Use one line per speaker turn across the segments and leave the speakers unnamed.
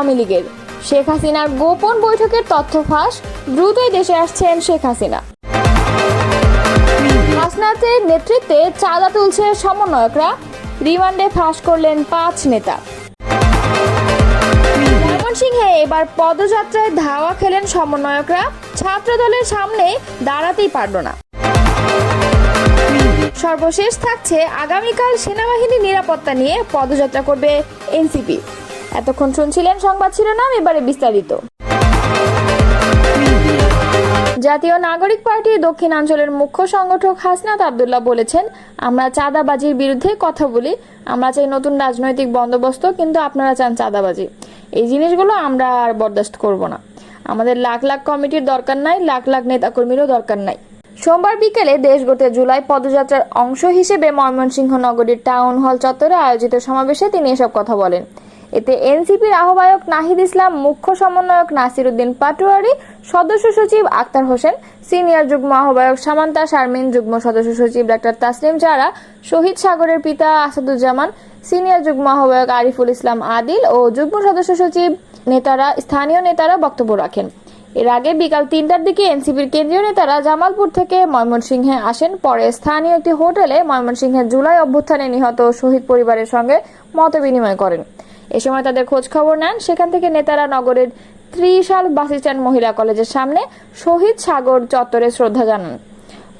আওয়ামী লীগের। শেখ হাসিনার গোপন বৈঠকের তথ্য ফাঁস, দ্রুতই দেশে আসছেন শেখ হাসিনা। হাসনাতের নেতৃত্বে চাঁদা তুলছে সমন্বয়করা, রিমান্ডে ফাঁস করলেন 5 নেতা। ময়মনসিংহে এবার পদযাত্রায় ধাওয়া খেলেন সমন্বয়করা, ছাত্র দলের সামনে দাঁড়াতেই পারল না। সর্বশেষ থাকছে আগামীকাল সেনাবাহিনী নিরাপত্তা নিয়ে পদযাত্রা করবে এনসিপি। এতক্ষণ শুনছিলেন সংবাদ শিরোনাম, এবারে বিস্তারিত। জাতীয় নাগরিক পার্টির দক্ষিণাঞ্চলের মুখ্য সংগঠক হাসনাত আব্দুল্লাহ বলেছেন, আমরা চাঁদাবাজির বিরুদ্ধে কথা বলি, আমরা চাই নতুন রাজনৈতিক বন্দোবস্ত, কিন্তু আপনারা চান চাঁদাবাজি। এই জিনিসগুলো আমরা আর বরদাস্ত করব না। আমাদের লাখ লাখ কমিটির দরকার নাই, লাখ লাখ নেতাকর্মীরও দরকার নাই। সোমবার বিকেলে দেশ গড়তে জুলাই পদযাত্রার অংশ হিসেবে ময়মনসিংহ নগরীর টাউন হল চত্বরে আয়োজিত সমাবেশে তিনি এসব কথা বলেন। এতে এনসিপির আহ্বায়ক নাহিদ ইসলাম, মুখ্য সমন্বয়ক নাসির উদ্দিন পাটোয়ারি, সদস্য সচিব আক্তার হোসেন, সিনিয়র যুগ্ম আহ্বায়ক সামান্তা শারমিন, যুগ্ম সদস্য সচিব ডাক্তার তাসলিম জারা, শহীদ সাগরের পিতা আসাদুজ্জামান, সিনিয়র যুগ্ম আহ্বায়ক আরিফুল ইসলাম আদিল ও যুগ্ম সদস্য সচিব স্থানীয় নেতারা বক্তব্য রাখেন। এর আগে বিকাল 3টার দিকে এনসিপির কেন্দ্রীয় নেতারা জামালপুর থেকে ময়মনসিংহে আসেন। পরে স্থানীয় একটি হোটেলে ময়মনসিংহের জুলাই অভ্যুত্থানে নিহত শহীদ পরিবারের সঙ্গে মতবিনিময় করেন। এ সময় তাদের খোঁজ খবর নেন। সেখান থেকে নেতারা নগরের ত্রিশাল বাসস্ট্যান্ড মহিলা কলেজের সামনে শহীদ সাগর চত্বরে শ্রদ্ধা জানান।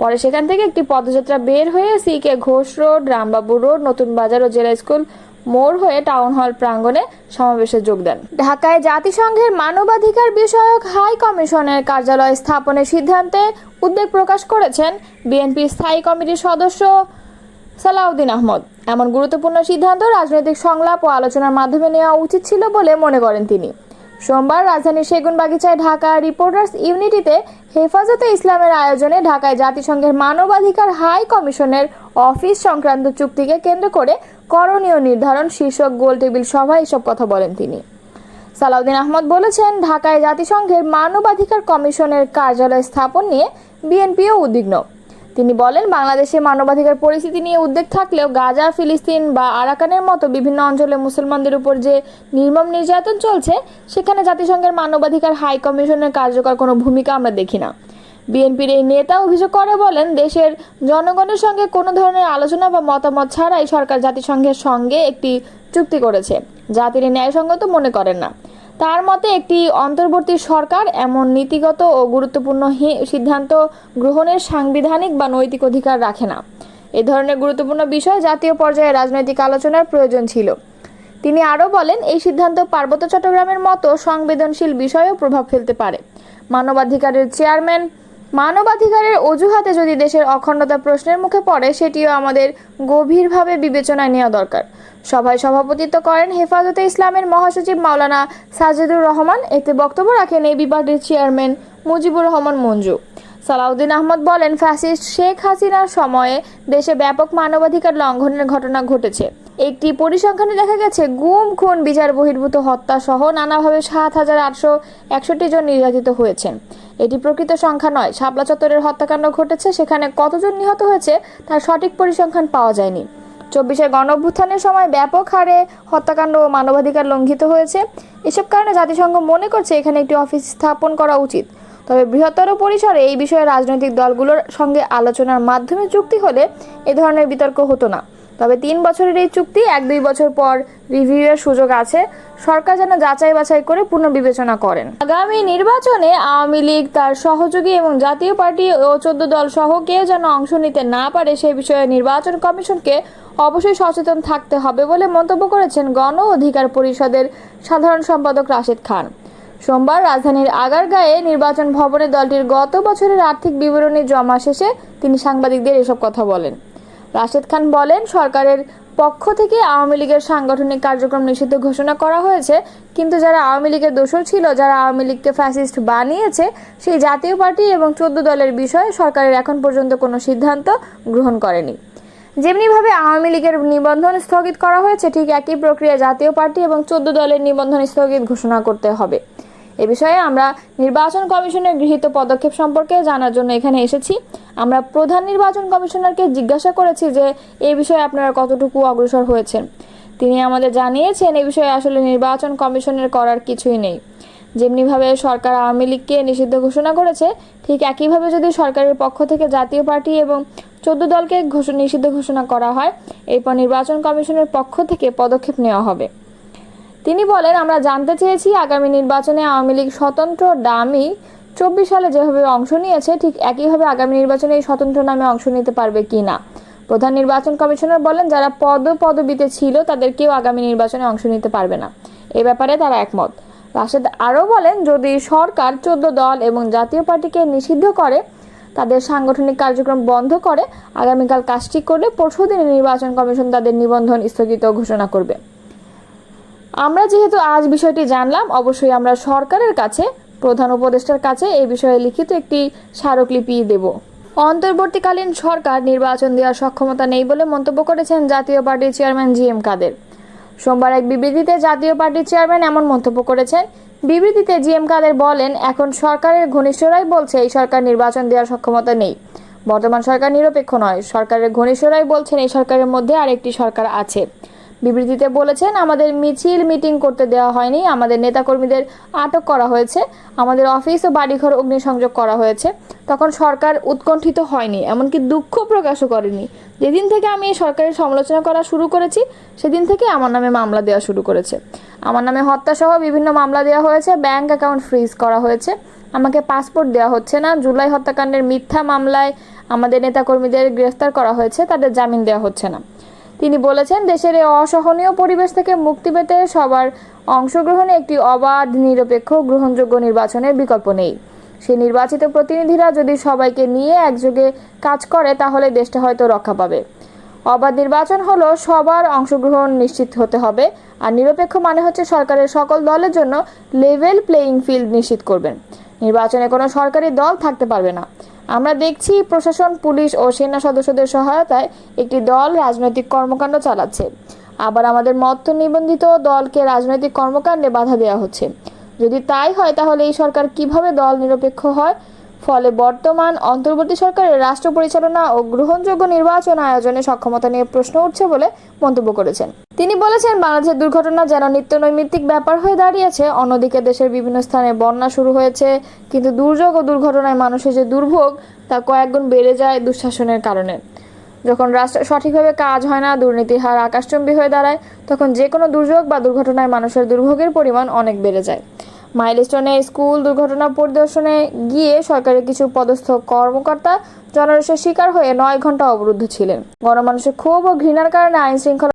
পরে সেখান থেকে একটি পদযাত্রা বের হয়ে সিকে ঘোষ রোড, রামবাবু রোড, নতুন বাজার ও জেলা স্কুল মোড় হয়ে টাউন হল প্রাঙ্গণে সমাবেশে যোগ দেন। ঢাকায় জাতিসংঘের মানবাধিকার বিষয়ক হাই কমিশনের কার্যালয় স্থাপনের সিদ্ধান্তে উদ্বেগ প্রকাশ করেছেন বিএনপি স্থায়ী কমিটির সদস্য সালাউদ্দিন আহমদ। এমন গুরুত্বপূর্ণ সিদ্ধান্ত রাজনৈতিক সংলাপ ও আলোচনার মাধ্যমে নেওয়া উচিত ছিল বলে মনে করেন তিনি। সোমবার রাজধানীর সেগুনবাগিচায় ঢাকা রিপোর্টার্স ইউনিটিতে হেফাজতে ইসলামের আয়োজনে ঢাকায় জাতিসংঘের মানবাধিকার হাই কমিশনের অফিস সংক্রান্ত চুক্তিকে কেন্দ্র করে করণীয় নির্ধারণ শীর্ষক গোলটেবিল সভায় এসব কথা বলেন তিনি। সালাউদ্দিন আহমদ বলেছেন, ঢাকায় জাতিসংঘের মানবাধিকার কমিশনের কার্যালয় স্থাপন নিয়ে বিএনপিও উদ্বিগ্ন। তিনি বলেন, বাংলাদেশে মানবাধিকার পরিস্থিতি নিয়ে উদ্বেগ থাকলেও গাজা, ফিলিস্তিন বা আরাকানের মতো বিভিন্ন অঞ্চলে মুসলমানদের উপর যে নির্মম নির্যাতন চলছে, সেখানে জাতিসংঘের মানবাধিকার হাই কমিশনের কার্যকর কোনো ভূমিকা আমরা দেখি না। বিএনপির এই নেতা অভিযোগ করে বলেন, দেশের জনগণের সঙ্গে কোনো ধরনের আলোচনা বা মতামত ছাড়াই সরকার জাতিসংঘের সঙ্গে একটি চুক্তি করেছে, যা তিনি ন্যায়সঙ্গত মনে করেন না। তার মতে একটি অন্তর্বর্তী সরকার এমন নীতিগত ও গুরুত্বপূর্ণ সিদ্ধান্ত গ্রহণের সাংবিধানিক বা নৈতিক অধিকার রাখে না। এ ধরনের গুরুত্বপূর্ণ বিষয় জাতীয় পর্যায়ে রাজনৈতিক আলোচনার প্রয়োজন ছিল। তিনি আরও বলেন, এই সিদ্ধান্ত পার্বত্য চট্টগ্রামের মতো সংবেদনশীল বিষয়েও প্রভাব ফেলতে পারে। মানবাধিকারের চেয়ারম্যান, মানবাধিকারের অজুহাতে যদি দেশের অখণ্ডতা প্রশ্নের মুখে পড়ে, সেটিও আমাদের গভীরভাবে বিবেচনায় নেওয়া দরকার। সভায় সভাপতিত্ব করেন হেফাজতে ইসলামের মহাসচিব মাওলানা সাজিদুর রহমান। এতে বক্তব্য রাখেন এবি পার্টির চেয়ারম্যান মুজিবুর রহমান মঞ্জু। সালাউদ্দিন আহমদ বলেন, ফ্যাসিস্ট শেখ হাসিনার সময়ে দেশে ব্যাপক মানবাধিকার লঙ্ঘনের ঘটনা ঘটেছে। একটি পরিসংখ্যানে দেখা গেছে, গুম, খুন, বিচার বহির্ভূত হত্যা সহ নানাভাবে 7,861 জন নির্যাতিত হয়েছেন। এটি প্রকৃত সংখ্যা নয়। শাপলা চত্বরের হত্যাকাণ্ড ঘটেছে, সেখানে কতজন নিহত হয়েছে তার সঠিক পরিসংখ্যান পাওয়া যায়নি। 24 গণঅভ্যুত্থানের সময় ব্যাপক হারে হত্যাকাণ্ড ও মানবাধিকার লঙ্ঘিত হয়েছে। এসব কারণে জাতিসংঘ মনে করছে এখানে একটি অফিস স্থাপন করা উচিত। তবে বৃহত্তর পরিসরে এই বিষয়ে রাজনৈতিক দলগুলোর সঙ্গে আলোচনার মাধ্যমে চুক্তি হলে এ ধরনের বিতর্ক হতো না। তবে 3 বছরের এই চুক্তি 1-2 বছর পর রিভিউয়ের সুযোগ আছে। সরকার যেন যাচাই বাছাই করে পুনর্বিবেচনা করেন। আগামী নির্বাচনে আওয়ামী লীগ, তার সহযোগী এবং জাতীয় পার্টি ও 14 দল সহ কেউ যেন অংশ নিতে না পারে, সে বিষয়ে নির্বাচন কমিশনকে অবশ্যই সচেতন থাকতে হবে বলে মন্তব্য করেছেন গণ অধিকার পরিষদের সাধারণ সম্পাদক রাশেদ খান। সোমবার রাজধানীর আগারগাঁয়ে নির্বাচন ভবনে দলটির গত বছরের আর্থিক বিবরণী জমা শেষে তিনি সাংবাদিকদের এসব কথা বলেন। রাশেদ খান বলেন, সরকারের পক্ষ থেকে আওয়ামী লীগের সাংগঠনিক কার্যক্রম নিষিদ্ধ ঘোষণা করা হয়েছে, কিন্তু যারা আওয়ামী লীগের দোসর ছিল, যারা আওয়ামী লীগকে ফ্যাসিস্ট বানিয়েছে, সেই জাতীয় পার্টি এবং 14 দলের বিষয়ে সরকারের এখন পর্যন্ত কোনো সিদ্ধান্ত গ্রহণ করেনি। যেমনিভাবে আওয়ামী লীগের নিবন্ধন স্থগিত করা হয়েছে, ঠিক একই প্রক্রিয়া জাতীয় পার্টি এবং 14 দলের নিবন্ধন স্থগিত ঘোষণা করতে হবে। এ বিষয়ে আমরা নির্বাচন কমিশনের গৃহীত পদক্ষেপ সম্পর্কে জানার জন্য এখানে এসেছি। আমরা প্রধান নির্বাচন কমিশনারকে জিজ্ঞাসা করেছি যে এই বিষয়ে আপনারা কতটুকু অগ্রসর হয়েছেন। তিনি আমাদের জানিয়েছেন এ বিষয়ে আসলে নির্বাচন কমিশনের করার কিছুই নেই। যেমনিভাবে সরকার আওয়ামী লীগকে নিষিদ্ধ ঘোষণা করেছে, ঠিক একইভাবে যদি সরকারের পক্ষ থেকে জাতীয় পার্টি এবং 14 দলকে নিষিদ্ধ ঘোষণা করা হয়, এরপর নির্বাচন কমিশনের পক্ষ থেকে পদক্ষেপ নেওয়া হবে। তিনি বলেন, আমরা জানতে চেয়েছি আগামী নির্বাচনে আওয়ামী লীগ স্বতন্ত্র ডামি 24 সালে যেভাবে অংশ নিয়েছে, ঠিক একইভাবে আগামী নির্বাচনে এই স্বতন্ত্র নামে অংশ নিতে পারবে কিনা। প্রধান নির্বাচন কমিশনার বলেন, যারা পদবিতে ছিল তাদের কেউ আগামী নির্বাচনে অংশ নিতে পারবে না। এ ব্যাপারে তারা একমত। রাশেদ আরও বলেন, যদি সরকার 14 দল এবং জাতীয় পার্টিকে নিষিদ্ধ করে, তাদের সাংগঠনিক কার্যক্রম বন্ধ করে, আগামীকাল কাজটি করলে পরশুদিন নির্বাচন কমিশন তাদের নিবন্ধন স্থগিত ঘোষণা করবে। আমরা যেহেতু আজ বিষয়টি জানলাম, অবশ্যই আমরা সরকারের কাছে, প্রধান উপদেষ্টার কাছে এই বিষয়ে লিখিত একটি স্মারকলিপি দেব। অন্তর্বর্তীকালীন সরকার নির্বাচন দেওয়ার সক্ষমতা নেই বলে মন্তব্য করেছেন জাতীয় পার্টির চেয়ারম্যান জি.এম. কাদের। সোমবার এক বিবৃতিতে জাতীয় পার্টির চেয়ারম্যান এমন মন্তব্য করেছেন। বিবৃতিতে জি.এম. কাদের বলেন, এখন সরকারের ঘনিষ্ঠরাই বলছে এই সরকার নির্বাচন দেওয়ার সক্ষমতা নেই। বর্তমান সরকার নিরপেক্ষ নয়। সরকারের ঘনিষ্ঠরাই বলছেন এই সরকারের মধ্যে আরেকটি সরকার আছে। বিবৃতিতে বলেছেন, আমাদের মিটিং করতে দেওয়া হয়নি, আমাদের নেতাকর্মীদের আটক করা হয়েছে, আমাদের অফিস ও বাড়িঘর অগ্নিসংযোগ করা হয়েছে। তখন সরকার উৎকণ্ঠিত হয়নি, এমনকি দুঃখ প্রকাশও করেনি। যেদিন থেকে আমি এই সরকারের সমালোচনা করা শুরু করেছি, সেদিন থেকে আমার নামে মামলা দেওয়া শুরু করেছে। আমার নামে হত্যাসহ বিভিন্ন মামলা দেওয়া হয়েছে, ব্যাংক অ্যাকাউন্ট ফ্রিজ করা হয়েছে, আমাকে পাসপোর্ট দেওয়া হচ্ছে না, জুলাই হত্যাকাণ্ডের মিথ্যা মামলায় আমাদের নেতাকর্মীদের গ্রেফতার করা হয়েছে, তাদের জামিন দেওয়া হচ্ছে না। তিনি বলেছেন, দেশের এই অসহনীয় পরিবেশ থেকে মুক্তি পেতে সবার অংশগ্রহণে একটি অবাধ, নিরপেক্ষ, গ্রহণযোগ্য নির্বাচনের বিকল্প নেই। সেই নির্বাচিত প্রতিনিধিরা যদি সবাইকে নিয়ে একযোগে কাজ করে, তাহলে দেশটা হয়তো রক্ষা পাবে। অবাধ নির্বাচন হলো সবার অংশগ্রহণ নিশ্চিত হতে হবে, আর নিরপেক্ষ মানে হচ্ছে সরকারের সকল দলের জন্য লেভেল প্লেয়িং ফিল্ড নিশ্চিত করবেন। নির্বাচনে কোনো সরকারি দল থাকতে পারবে না। আমরা দেখছি প্রশাসন, পুলিশ ও সেনা সদস্যদের সহায়তায় একটি দল রাজনৈতিক কর্মকাণ্ড চালাচ্ছে। আবার আমাদের মত নিবন্ধিত দলকে রাজনৈতিক কর্মকাণ্ডে বাধা দেওয়া হচ্ছে। যদি তাই হয়, তাহলে এই সরকার কিভাবে দল নিরপেক্ষ হয়? ফলে বর্তমান অন্তর্বর্তী সরকারের রাষ্ট্র পরিচালনা ও গ্রহণযোগ্য নির্বাচন আয়োজনে সক্ষমতা নিয়ে প্রশ্ন উঠছে বলে মন্তব্য করেছেন। তিনি বলেছেন, বাংলাদেশের দুর্ঘটনা যেন নিত্যনৈমিত্তিক ব্যাপার হয়ে দাঁড়িয়েছে। অন্যদিকে দেশের বিভিন্ন স্থানে বন্যা শুরু হয়েছে, কিন্তু দুর্যোগ ও দুর্ঘটনায় মানুষের যে দুর্ভোগ, তা কয়েকগুণ বেড়ে যায় দুঃশাসনের কারণে। যখন রাষ্ট্র সঠিকভাবে কাজ হয় না, দুর্নীতির হার আকাশচুম্বী হয়ে দাঁড়ায়, তখন যে কোনো দুর্যোগ বা দুর্ঘটনায় মানুষের দুর্ভোগের পরিমাণ অনেক বেড়ে যায়। মাইলস্টোনে স্কুল দুর্ঘটনা পরিদর্শনে গিয়ে সরকারের কিছু পদস্থ কর্মকর্তা জনরোষের শিকার হয়ে 9 ঘন্টা অবরুদ্ধ ছিলেন। গণমানুষের ক্ষোভ ও ঘৃণার কারণে আইনশৃঙ্খলা